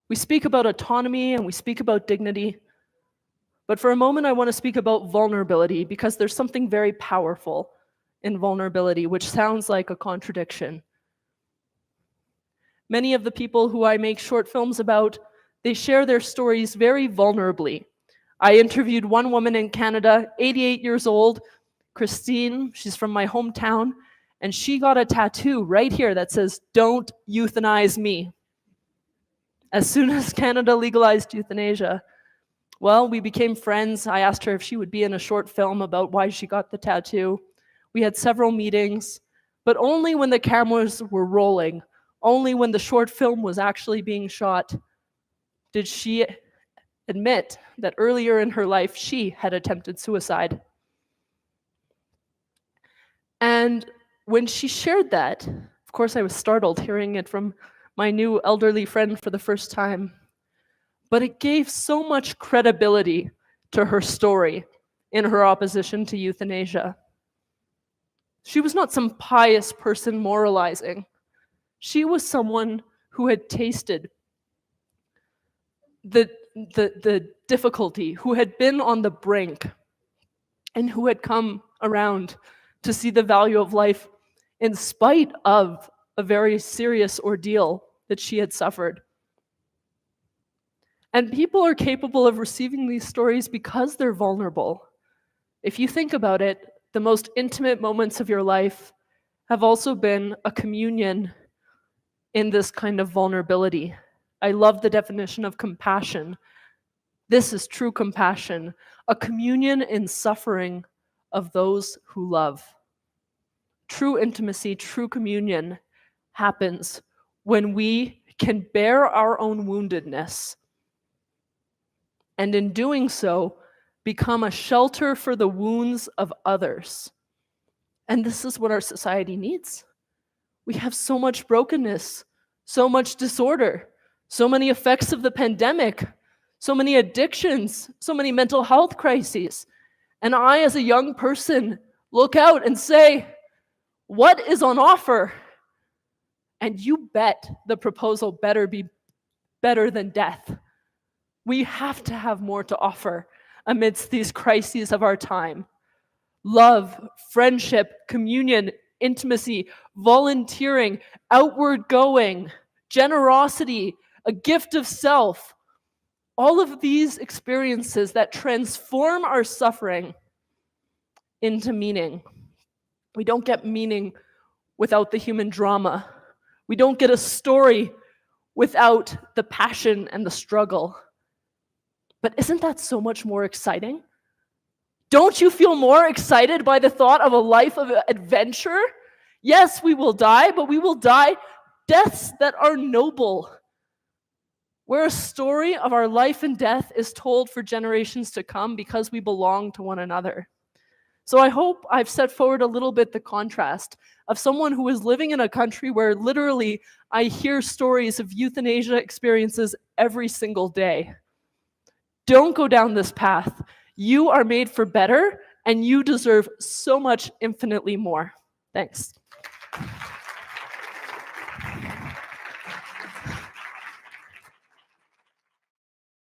We speak about autonomy and we speak about dignity, but for a moment I want to speak about vulnerability because there's something very powerful in vulnerability, which sounds like a contradiction. Many of the people who I make short films about, they share their stories very vulnerably. I interviewed one woman in Canada, 88 years old, Christine, she's from my hometown, and she got a tattoo right here that says, "Don't euthanize me." As soon as Canada legalized euthanasia, well, we became friends. I asked her if she would be in a short film about why she got the tattoo. We had several meetings, but only when the cameras were rolling, only when the short film was actually being shot, did she admit that earlier in her life she had attempted suicide. And when she shared that, of course I was startled hearing it from my new elderly friend for the first time, but it gave so much credibility to her story in her opposition to euthanasia. She was not some pious person moralizing. She was someone who had tasted the difficulty, who had been on the brink, and who had come around to see the value of life in spite of a very serious ordeal that she had suffered. And people are capable of receiving these stories because they're vulnerable. If you think about it, the most intimate moments of your life have also been a communion in this kind of vulnerability. I love the definition of compassion. This is true compassion, a communion in suffering of those who love. True intimacy, true communion happens when we can bear our own woundedness, and in doing so, become a shelter for the wounds of others. And this is what our society needs. We have so much brokenness, so much disorder, so many effects of the pandemic, so many addictions, so many mental health crises. And I, as a young person, look out and say, what is on offer? And you bet the proposal better be better than death. We have to have more to offer amidst these crises of our time. Love, friendship, communion, intimacy, volunteering, outward going, generosity, a gift of self. All of these experiences that transform our suffering into meaning. We don't get meaning without the human drama. We don't get a story without the passion and the struggle. But isn't that so much more exciting? Don't you feel more excited by the thought of a life of adventure? Yes, we will die, but we will die deaths that are noble, where a story of our life and death is told for generations to come because we belong to one another. So I hope I've set forward a little bit the contrast of someone who is living in a country where literally I hear stories of euthanasia experiences every single day. Don't go down this path. You are made for better, and you deserve so much infinitely more. Thanks.